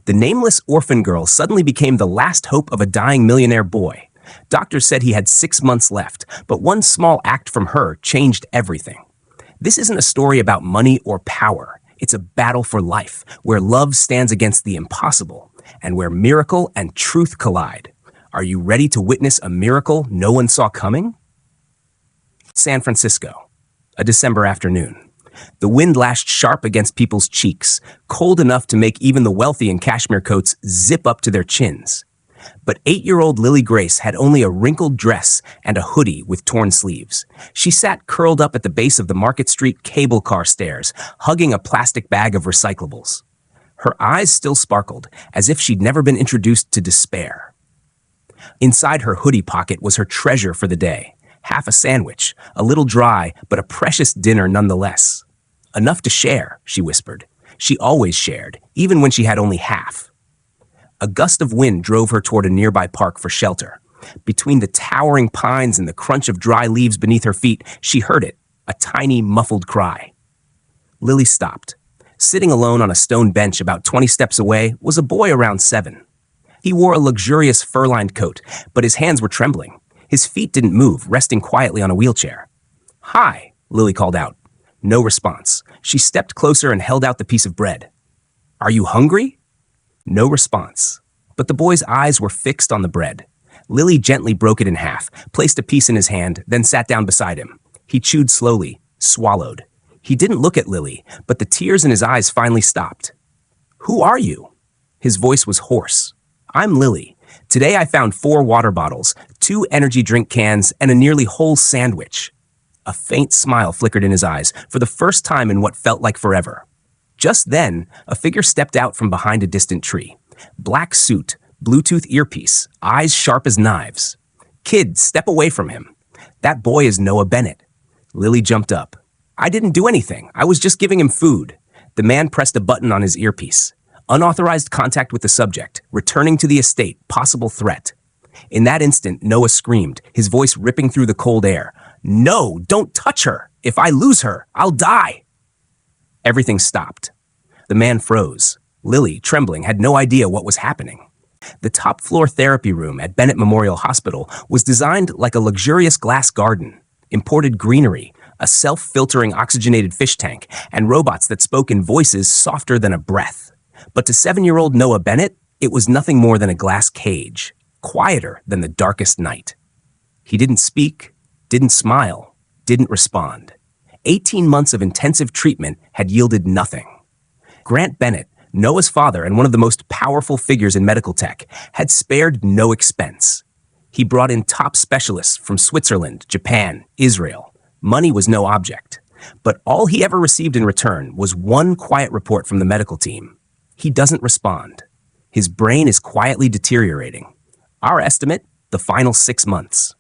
The nameless orphan girl suddenly became the last hope of a dying millionaire boy. Doctors said he had 6 months left, but one small act from her changed everything. This isn't a story about money or power. It's a battle for life, where love stands against the impossible, and where miracle and truth collide. Are you ready to witness a miracle no one saw coming? San Francisco, a December afternoon. The wind lashed sharp against people's cheeks, cold enough to make even the wealthy in cashmere coats zip up to their chins. But 8-year-old Lily Grace had only a wrinkled dress and a hoodie with torn sleeves. She sat curled up at the base of the Market Street cable car stairs, hugging a plastic bag of recyclables. Her eyes still sparkled, as if she'd never been introduced to despair. Inside her hoodie pocket was her treasure for the day. Half a sandwich, a little dry, but a precious dinner nonetheless. Enough to share, she whispered. She always shared, even when she had only half. A gust of wind drove her toward a nearby park for shelter. Between the towering pines and the crunch of dry leaves beneath her feet, she heard it, a tiny, muffled cry. Lily stopped. Sitting alone on a stone bench about 20 steps away was a boy around 7. He wore a luxurious fur-lined coat, but his hands were trembling. His feet didn't move, resting quietly on a wheelchair. "Hi," Lily called out. No response. She stepped closer and held out the piece of bread. "Are you hungry?" No response. But the boy's eyes were fixed on the bread. Lily gently broke it in half, placed a piece in his hand, then sat down beside him. He chewed slowly, swallowed. He didn't look at Lily, but the tears in his eyes finally stopped. "Who are you?" His voice was hoarse. "I'm Lily. Today I found 4 water bottles, 2 energy drink cans, and a nearly whole sandwich." A faint smile flickered in his eyes, for the first time in what felt like forever. Just then, a figure stepped out from behind a distant tree. Black suit, Bluetooth earpiece, eyes sharp as knives. "Kid, step away from him. That boy is Noah Bennett." Lily jumped up. "I didn't do anything. I was just giving him food." The man pressed a button on his earpiece. Unauthorized contact with the subject, returning to the estate, possible threat. In that instant, Noah screamed, his voice ripping through the cold air. "No, don't touch her. If I lose her, I'll die." Everything stopped. The man froze. Lily, trembling, had no idea what was happening. The top-floor therapy room at Bennett Memorial Hospital was designed like a luxurious glass garden. Imported greenery, a self-filtering oxygenated fish tank, and robots that spoke in voices softer than a breath. But to 7-year-old Noah Bennett, it was nothing more than a glass cage, quieter than the darkest night. He didn't speak, didn't smile, didn't respond. 18 months of intensive treatment had yielded nothing. Grant Bennett, Noah's father and one of the most powerful figures in medical tech, had spared no expense. He brought in top specialists from Switzerland, Japan, Israel. Money was no object. But all he ever received in return was one quiet report from the medical team. He doesn't respond. His brain is quietly deteriorating. Our estimate, the final 6 months.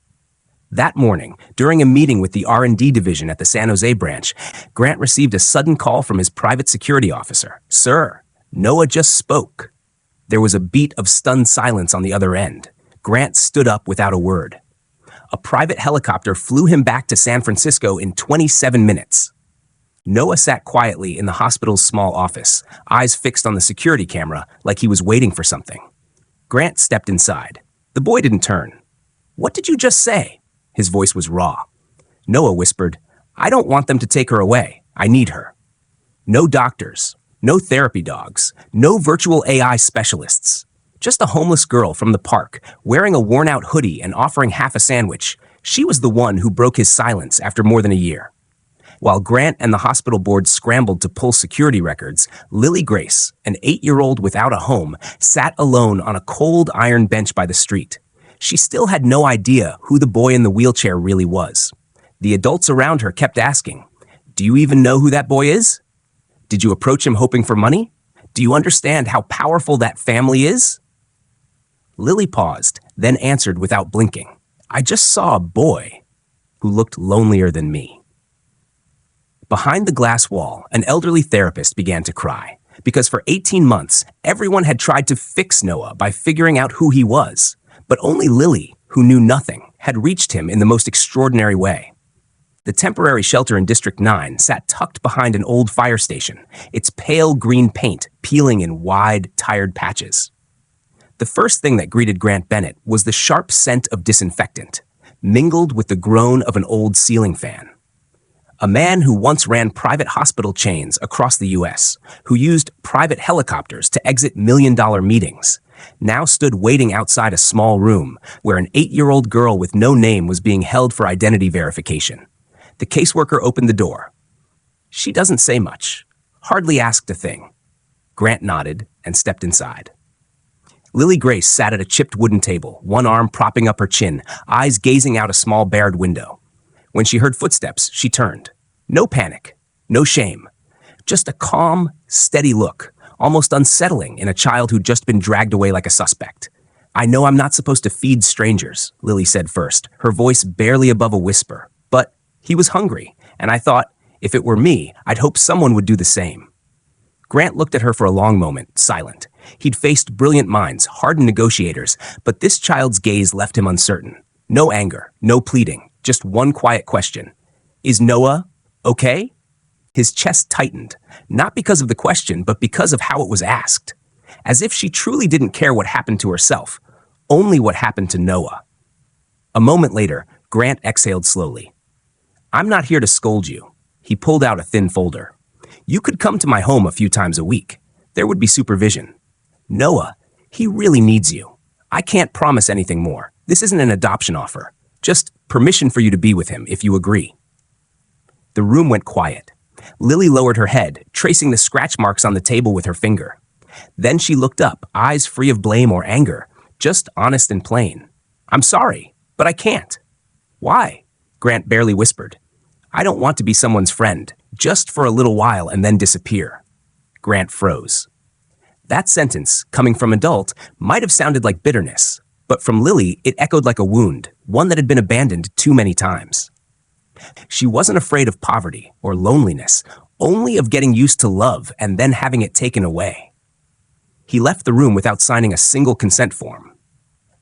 That morning, during a meeting with the R&D division at the San Jose branch, Grant received a sudden call from his private security officer. "Sir, Noah just spoke." There was a beat of stunned silence on the other end. Grant stood up without a word. A private helicopter flew him back to San Francisco in 27 minutes. Noah sat quietly in the hospital's small office, eyes fixed on the security camera like he was waiting for something. Grant stepped inside. The boy didn't turn. "What did you just say?" His voice was raw. Noah whispered, "I don't want them to take her away. I need her." No doctors, no therapy dogs, no virtual AI specialists. Just a homeless girl from the park, wearing a worn-out hoodie and offering half a sandwich. She was the one who broke his silence after more than a year. While Grant and the hospital board scrambled to pull security records, Lily Grace, an 8-year-old without a home, sat alone on a cold iron bench by the street. She still had no idea who the boy in the wheelchair really was. The adults around her kept asking, "Do you even know who that boy is? Did you approach him hoping for money? Do you understand how powerful that family is?" Lily paused, then answered without blinking, "I just saw a boy who looked lonelier than me." Behind the glass wall, an elderly therapist began to cry, because for 18 months, everyone had tried to fix Noah by figuring out who he was. But only Lily, who knew nothing, had reached him in the most extraordinary way. The temporary shelter in District 9 sat tucked behind an old fire station, its pale green paint peeling in wide, tired patches. The first thing that greeted Grant Bennett was the sharp scent of disinfectant, mingled with the groan of an old ceiling fan. A man who once ran private hospital chains across the U.S., who used private helicopters to exit million-dollar meetings, now stood waiting outside a small room where an 8-year-old girl with no name was being held for identity verification. The caseworker opened the door. She doesn't say much, hardly asked a thing. Grant nodded and stepped inside. Lily Grace sat at a chipped wooden table, one arm propping up her chin, eyes gazing out a small barred window. When she heard footsteps, she turned. No panic, no shame, just a calm, steady look, almost unsettling in a child who'd just been dragged away like a suspect. "I know I'm not supposed to feed strangers," Lily said first, her voice barely above a whisper. "But he was hungry, and I thought, if it were me, I'd hope someone would do the same." Grant looked at her for a long moment, silent. He'd faced brilliant minds, hardened negotiators, but this child's gaze left him uncertain. No anger, no pleading, just one quiet question. "Is Noah okay?" His chest tightened, not because of the question, but because of how it was asked. As if she truly didn't care what happened to herself, only what happened to Noah. A moment later, Grant exhaled slowly. "I'm not here to scold you." He pulled out a thin folder. "You could come to my home a few times a week. There would be supervision. Noah, he really needs you. I can't promise anything more. This isn't an adoption offer. Just permission for you to be with him, if you agree." The room went quiet. Lily lowered her head, tracing the scratch marks on the table with her finger. Then she looked up, eyes free of blame or anger, just honest and plain. "I'm sorry, but I can't." "Why?" Grant barely whispered. "I don't want to be someone's friend, just for a little while and then disappear." Grant froze. That sentence, coming from adult, might have sounded like bitterness, but from Lily, it echoed like a wound, one that had been abandoned too many times. She wasn't afraid of poverty or loneliness, only of getting used to love and then having it taken away. He left the room without signing a single consent form.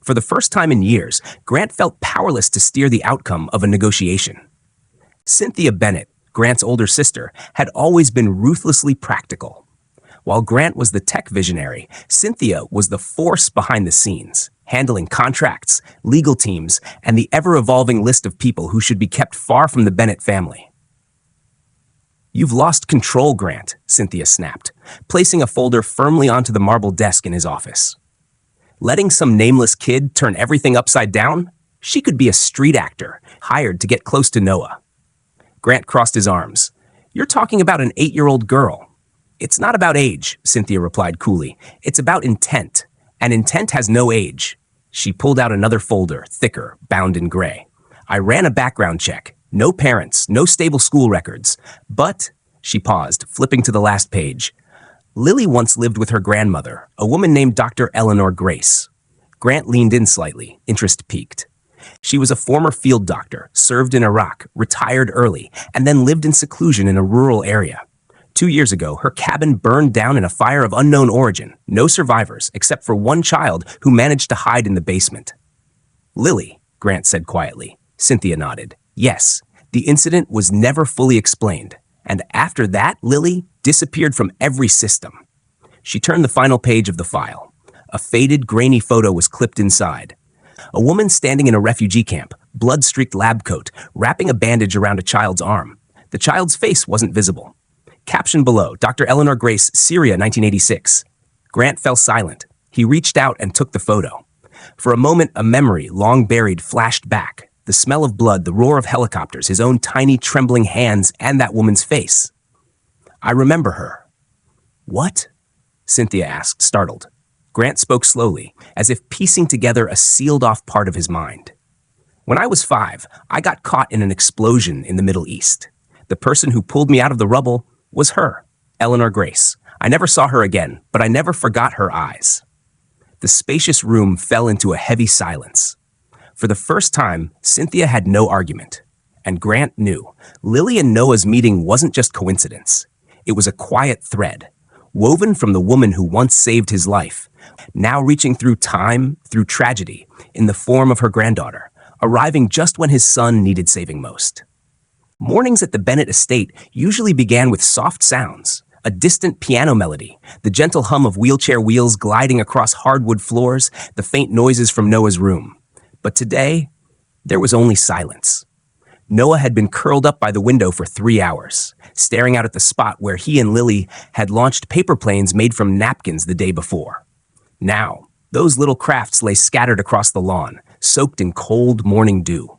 For the first time in years, Grant felt powerless to steer the outcome of a negotiation. Cynthia Bennett, Grant's older sister, had always been ruthlessly practical. While Grant was the tech visionary, Cynthia was the force behind the scenes, handling contracts, legal teams, and the ever-evolving list of people who should be kept far from the Bennett family. "You've lost control, Grant," Cynthia snapped, placing a folder firmly onto the marble desk in his office. Letting some nameless kid turn everything upside down? She could be a street actor, hired to get close to Noah. Grant crossed his arms. "You're talking about an 8-year-old girl." "It's not about age," Cynthia replied coolly. "It's about intent. And intent has no age." She pulled out another folder, thicker, bound in gray. "I ran a background check. No parents, no stable school records. But," she paused, flipping to the last page, "Lily once lived with her grandmother, a woman named Dr. Eleanor Grace." Grant leaned in slightly, interest piqued. She was a former field doctor, served in Iraq, retired early, and then lived in seclusion in a rural area. 2 years ago, her cabin burned down in a fire of unknown origin. No survivors, except for one child who managed to hide in the basement. "Lily," Grant said quietly. Cynthia nodded. "Yes, the incident was never fully explained. And after that, Lily disappeared from every system." She turned the final page of the file. A faded, grainy photo was clipped inside. A woman standing in a refugee camp, blood-streaked lab coat, wrapping a bandage around a child's arm. The child's face wasn't visible. Caption below, Dr. Eleanor Grace, Syria, 1986. Grant fell silent. He reached out and took the photo. For a moment, a memory, long buried, flashed back. The smell of blood, the roar of helicopters, his own tiny, trembling hands, and that woman's face. "I remember her." "What?" Cynthia asked, startled. Grant spoke slowly, as if piecing together a sealed-off part of his mind. "When I was 5, I got caught in an explosion in the Middle East. The person who pulled me out of the rubble was her, Eleanor Grace. I never saw her again, but I never forgot her eyes." The spacious room fell into a heavy silence. For the first time, Cynthia had no argument. And Grant knew Lily and Noah's meeting wasn't just coincidence. It was a quiet thread, woven from the woman who once saved his life, now reaching through time, through tragedy, in the form of her granddaughter, arriving just when his son needed saving most. Mornings at the Bennett estate usually began with soft sounds, a distant piano melody, the gentle hum of wheelchair wheels gliding across hardwood floors, the faint noises from Noah's room. But today, there was only silence. Noah had been curled up by the window for 3 hours, staring out at the spot where he and Lily had launched paper planes made from napkins the day before. Now, those little crafts lay scattered across the lawn, soaked in cold morning dew.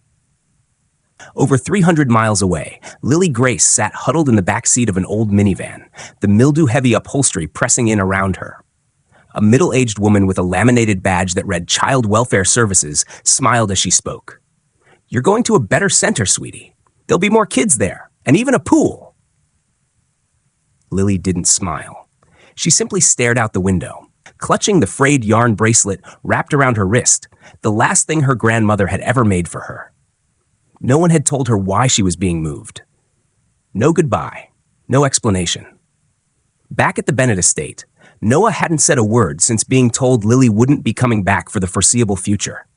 Over 300 miles away, Lily Grace sat huddled in the back seat of an old minivan, the mildew-heavy upholstery pressing in around her. A middle-aged woman with a laminated badge that read Child Welfare Services smiled as she spoke. "You're going to a better center, sweetie. There'll be more kids there, and even a pool." Lily didn't smile. She simply stared out the window, clutching the frayed yarn bracelet wrapped around her wrist, the last thing her grandmother had ever made for her. No one had told her why she was being moved. No goodbye, no explanation. Back at the Bennett estate, Noah hadn't said a word since being told Lily wouldn't be coming back for the foreseeable future.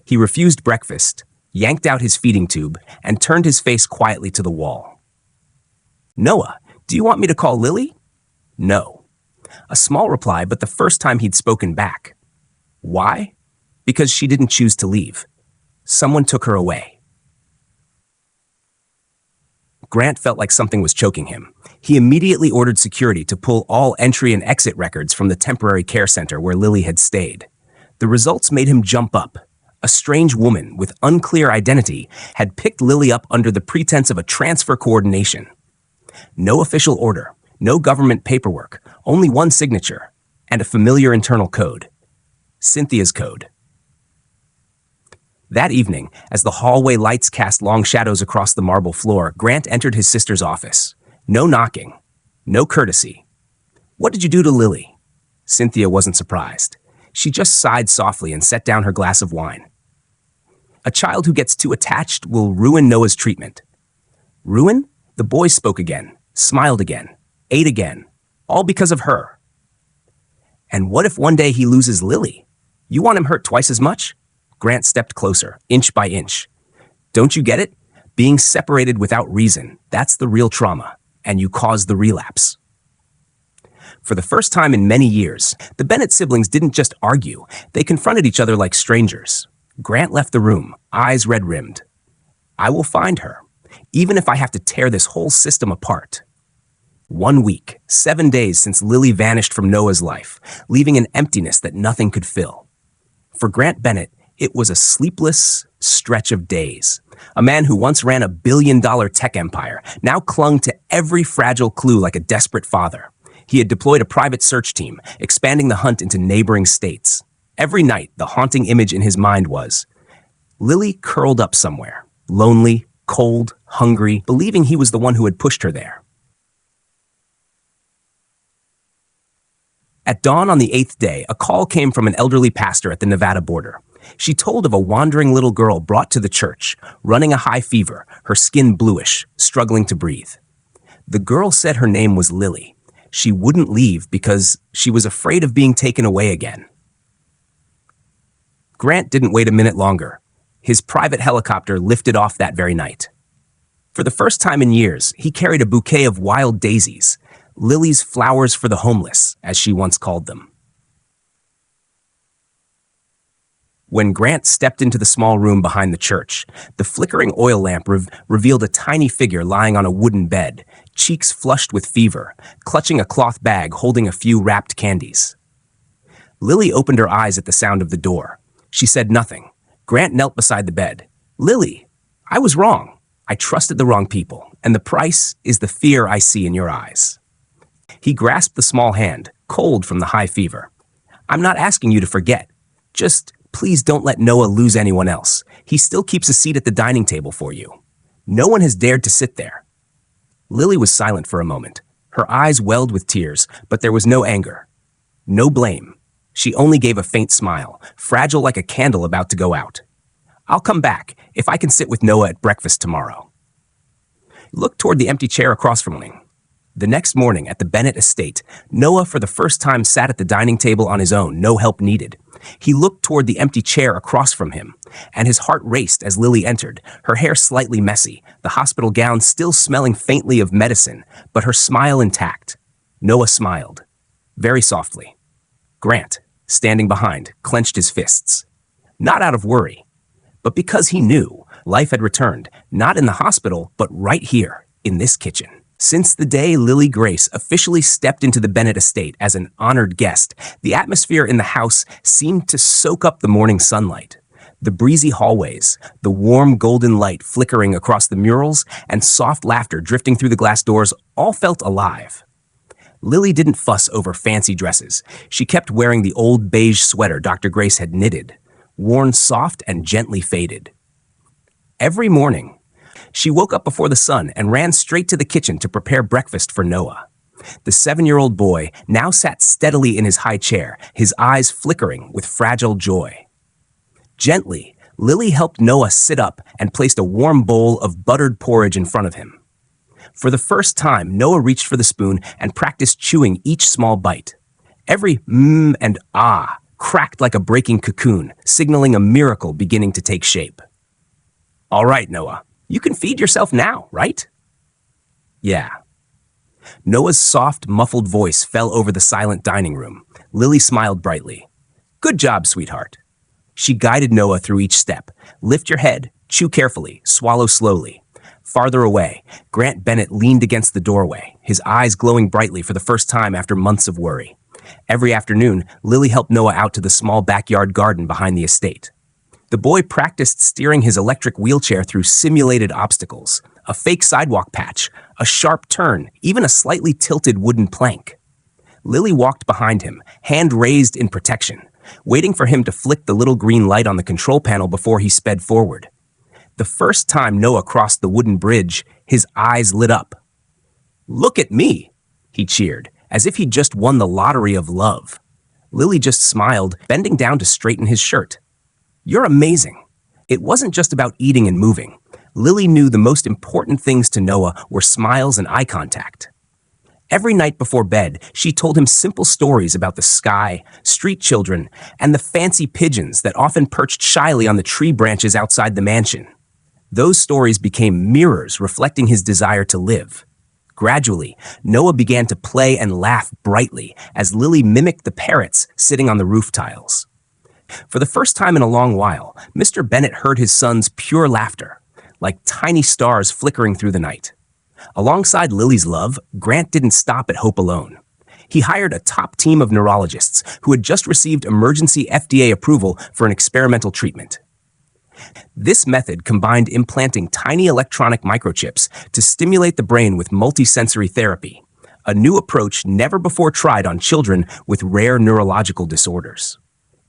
He refused breakfast, yanked out his feeding tube, and turned his face quietly to the wall. "Noah, do you want me to call Lily?" "No." A small reply, but the first time he'd spoken back. Why? Because she didn't choose to leave. Someone took her away. Grant felt like something was choking him. He immediately ordered security to pull all entry and exit records from the temporary care center where Lily had stayed. The results made him jump up. A strange woman with unclear identity had picked Lily up under the pretense of a transfer coordination. No official order, no government paperwork, only one signature, and a familiar internal code. Cynthia's code. That evening, as the hallway lights cast long shadows across the marble floor, Grant entered his sister's office. No knocking, no courtesy. "What did you do to Lily?" Cynthia wasn't surprised. She just sighed softly and set down her glass of wine. "A child who gets too attached will ruin Noah's treatment." "Ruin?" The boy spoke again, smiled again, ate again, all because of her. "And what if one day he loses Lily? You want him hurt twice as much?" Grant stepped closer, inch by inch. "Don't you get it? Being separated without reason, that's the real trauma, and you cause the relapse." For the first time in many years, the Bennett siblings didn't just argue, they confronted each other like strangers. Grant left the room, eyes red-rimmed. "I will find her, even if I have to tear this whole system apart." 1 week, 7 days since Lily vanished from Noah's life, leaving an emptiness that nothing could fill. For Grant Bennett, it was a sleepless stretch of days. A man who once ran a billion-dollar tech empire now clung to every fragile clue like a desperate father. He had deployed a private search team, expanding the hunt into neighboring states. Every night, the haunting image in his mind was Lily curled up somewhere, lonely, cold, hungry, believing he was the one who had pushed her there. At dawn on the 8th day, a call came from an elderly pastor at the Nevada border. She told of a wandering little girl brought to the church, running a high fever, her skin bluish, struggling to breathe. The girl said her name was Lily. She wouldn't leave because she was afraid of being taken away again. Grant didn't wait a minute longer. His private helicopter lifted off that very night. For the first time in years, he carried a bouquet of wild daisies, Lily's flowers for the homeless, as she once called them. When Grant stepped into the small room behind the church, the flickering oil lamp revealed a tiny figure lying on a wooden bed, cheeks flushed with fever, clutching a cloth bag holding a few wrapped candies. Lily opened her eyes at the sound of the door. She said nothing. Grant knelt beside the bed. "Lily, I was wrong. I trusted the wrong people, and the price is the fear I see in your eyes." He grasped the small hand, cold from the high fever. "I'm not asking you to forget. Just please don't let Noah lose anyone else. He still keeps a seat at the dining table for you. No one has dared to sit there." Lily was silent for a moment. Her eyes welled with tears, but there was no anger, no blame. She only gave a faint smile, fragile like a candle about to go out. "I'll come back if I can sit with Noah at breakfast tomorrow." He looked toward the empty chair across from him. The next morning at the Bennett estate, Noah for the first time sat at the dining table on his own, no help needed. He looked toward the empty chair across from him, and his heart raced as Lily entered, her hair slightly messy, the hospital gown still smelling faintly of medicine, but her smile intact. Noah smiled, very softly. Grant, standing behind, clenched his fists. Not out of worry, but because he knew life had returned, not in the hospital, but right here, in this kitchen. Since the day Lily Grace officially stepped into the Bennett estate as an honored guest, the atmosphere in the house seemed to soak up the morning sunlight. The breezy hallways, the warm golden light flickering across the murals, and soft laughter drifting through the glass doors all felt alive. Lily didn't fuss over fancy dresses. She kept wearing the old beige sweater Dr. Grace had knitted, worn soft and gently faded. Every morning, she woke up before the sun and ran straight to the kitchen to prepare breakfast for Noah. The 7-year-old boy now sat steadily in his high chair, his eyes flickering with fragile joy. Gently, Lily helped Noah sit up and placed a warm bowl of buttered porridge in front of him. For the first time, Noah reached for the spoon and practiced chewing each small bite. Every and ah cracked like a breaking cocoon, signaling a miracle beginning to take shape. All right, Noah, you can feed yourself now, right? Yeah. Noah's soft, muffled voice fell over the silent dining room. Lily smiled brightly. Good job, sweetheart. She guided Noah through each step. Lift your head, chew carefully, swallow slowly. Farther away, Grant Bennett leaned against the doorway, his eyes glowing brightly for the first time after months of worry. Every afternoon, Lily helped Noah out to the small backyard garden behind the estate. The boy practiced steering his electric wheelchair through simulated obstacles, a fake sidewalk patch, a sharp turn, even a slightly tilted wooden plank. Lily walked behind him, hand raised in protection, waiting for him to flick the little green light on the control panel before he sped forward. The first time Noah crossed the wooden bridge, his eyes lit up. Look at me, he cheered, as if he'd just won the lottery of love. Lily just smiled, bending down to straighten his shirt. You're amazing. It wasn't just about eating and moving. Lily knew the most important things to Noah were smiles and eye contact. Every night before bed, she told him simple stories about the sky, street children, and the fancy pigeons that often perched shyly on the tree branches outside the mansion. Those stories became mirrors reflecting his desire to live. Gradually, Noah began to play and laugh brightly as Lily mimicked the parrots sitting on the roof tiles. For the first time in a long while, Mr. Bennett heard his son's pure laughter, like tiny stars flickering through the night. Alongside Lily's love, Grant didn't stop at hope alone. He hired a top team of neurologists who had just received emergency FDA approval for an experimental treatment. This method combined implanting tiny electronic microchips to stimulate the brain with multisensory therapy, a new approach never before tried on children with rare neurological disorders.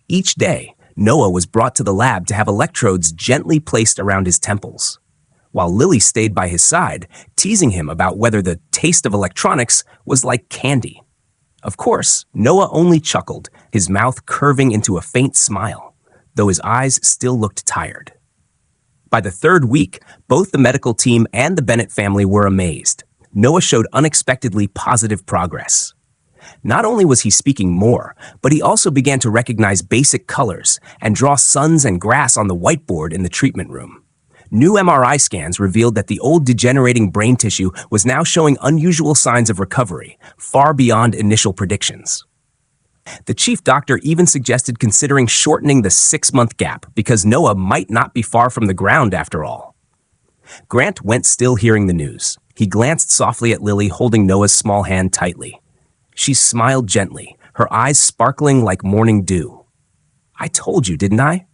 Each day, Noah was brought to the lab to have electrodes gently placed around his temples, while Lily stayed by his side, teasing him about whether the taste of electronics was like candy. Of course, Noah only chuckled, his mouth curving into a faint smile, though his eyes still looked tired. By the third week, both the medical team and the Bennett family were amazed. Noah showed unexpectedly positive progress. Not only was he speaking more, but he also began to recognize basic colors and draw suns and grass on the whiteboard in the treatment room. New MRI scans revealed that the old degenerating brain tissue was now showing unusual signs of recovery, far beyond initial predictions. The chief doctor even suggested considering shortening the 6-month gap because Noah might not be far from the ground after all. Grant went still hearing the news. He glanced softly at Lily, holding Noah's small hand tightly. She smiled gently, her eyes sparkling like morning dew. I told you, didn't I?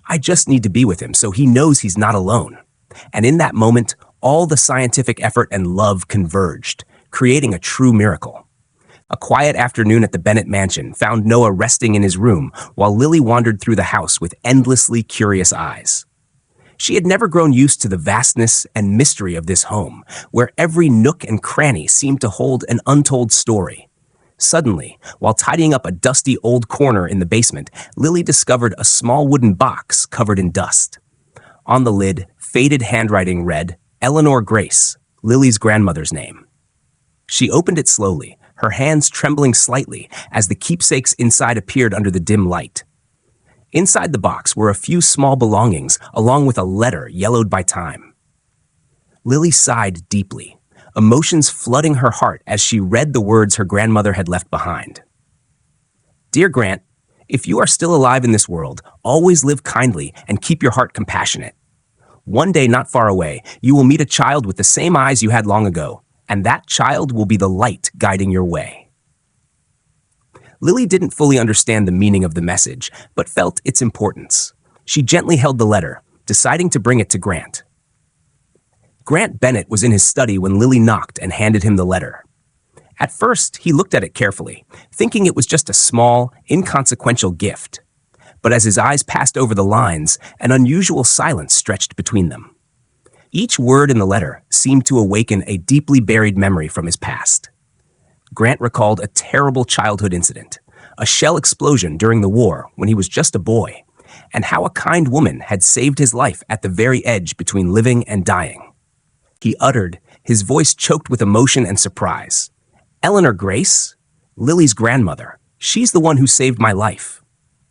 I just need to be with him so he knows he's not alone. And in that moment, all the scientific effort and love converged, creating a true miracle. A quiet afternoon at the Bennett mansion found Noah resting in his room while Lily wandered through the house with endlessly curious eyes. She had never grown used to the vastness and mystery of this home, where every nook and cranny seemed to hold an untold story. Suddenly, while tidying up a dusty old corner in the basement, Lily discovered a small wooden box covered in dust. On the lid, faded handwriting read, Eleanor Grace, Lily's grandmother's name. She opened it slowly, her hands trembling slightly as the keepsakes inside appeared under the dim light. Inside the box were a few small belongings, along with a letter yellowed by time. Lily sighed deeply, emotions flooding her heart as she read the words her grandmother had left behind. Dear Grant, if you are still alive in this world, always live kindly and keep your heart compassionate. One day not far away, you will meet a child with the same eyes you had long ago, and that child will be the light guiding your way. Lily didn't fully understand the meaning of the message, but felt its importance. She gently held the letter, deciding to bring it to Grant. Grant Bennett was in his study when Lily knocked and handed him the letter. At first, he looked at it carefully, thinking it was just a small, inconsequential gift. But as his eyes passed over the lines, an unusual silence stretched between them. Each word in the letter seemed to awaken a deeply buried memory from his past. Grant recalled a terrible childhood incident, a shell explosion during the war when he was just a boy, and how a kind woman had saved his life at the very edge between living and dying. He uttered, his voice choked with emotion and surprise. Eleanor Grace? Lily's grandmother. She's the one who saved my life.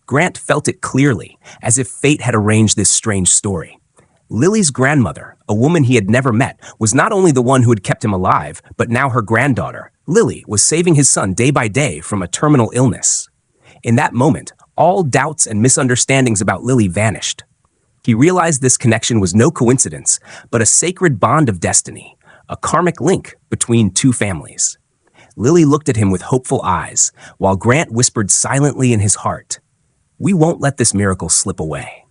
Grant felt it clearly, as if fate had arranged this strange story. Lily's grandmother, a woman he had never met, was not only the one who had kept him alive, but now her granddaughter, Lily, was saving his son day by day from a terminal illness. In that moment, all doubts and misunderstandings about Lily vanished. He realized this connection was no coincidence, but a sacred bond of destiny, a karmic link between two families. Lily looked at him with hopeful eyes, while Grant whispered silently in his heart, "We won't let this miracle slip away."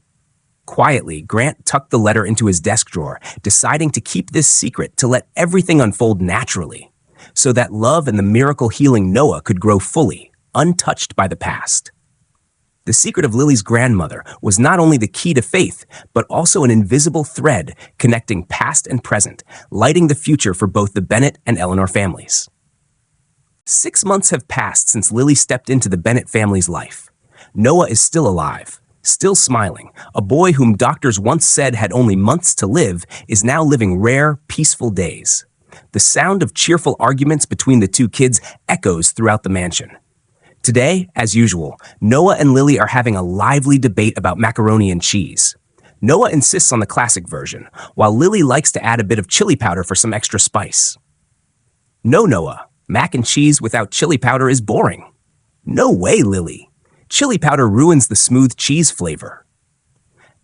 Quietly, Grant tucked the letter into his desk drawer, deciding to keep this secret to let everything unfold naturally, so that love and the miracle healing Noah could grow fully, untouched by the past. The secret of Lily's grandmother was not only the key to faith, but also an invisible thread connecting past and present, lighting the future for both the Bennett and Eleanor families. 6 months have passed since Lily stepped into the Bennett family's life. Noah is still alive, still smiling. A boy whom doctors once said had only months to live is now living rare, peaceful days. The sound of cheerful arguments between the two kids echoes throughout the mansion. Today, as usual, Noah and Lily are having a lively debate about macaroni and cheese. Noah insists on the classic version, while Lily likes to add a bit of chili powder for some extra spice. "No, Noah, mac and cheese without chili powder is boring." "No way, Lily. Chili powder ruins the smooth cheese flavor."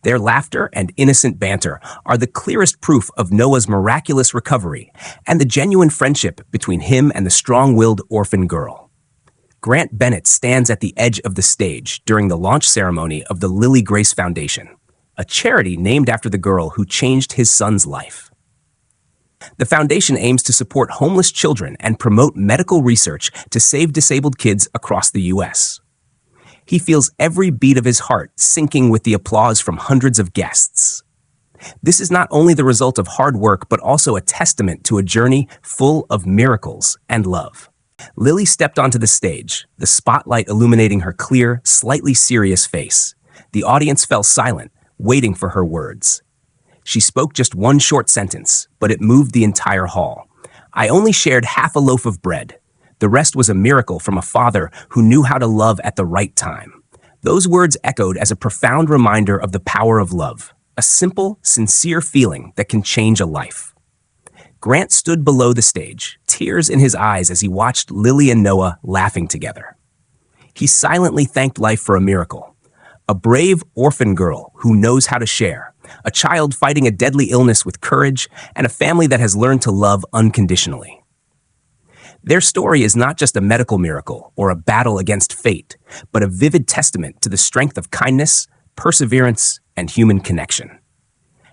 Their laughter and innocent banter are the clearest proof of Noah's miraculous recovery and the genuine friendship between him and the strong-willed orphan girl. Grant Bennett stands at the edge of the stage during the launch ceremony of the Lily Grace Foundation, a charity named after the girl who changed his son's life. The foundation aims to support homeless children and promote medical research to save disabled kids across the U.S. He feels every beat of his heart sinking with the applause from hundreds of guests. This is not only the result of hard work, but also a testament to a journey full of miracles and love. Lily stepped onto the stage, the spotlight illuminating her clear, slightly serious face. The audience fell silent, waiting for her words. She spoke just one short sentence, but it moved the entire hall. "I only shared half a loaf of bread. The rest was a miracle from a father who knew how to love at the right time." Those words echoed as a profound reminder of the power of love, a simple, sincere feeling that can change a life. Grant stood below the stage, tears in his eyes as he watched Lily and Noah laughing together. He silently thanked life for a miracle. A brave orphan girl who knows how to share, a child fighting a deadly illness with courage, and a family that has learned to love unconditionally. Their story is not just a medical miracle or a battle against fate, but a vivid testament to the strength of kindness, perseverance, and human connection.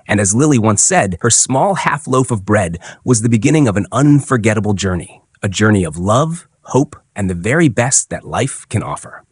And as Lily once said, her small half loaf of bread was the beginning of an unforgettable journey, a journey of love, hope, and the very best that life can offer.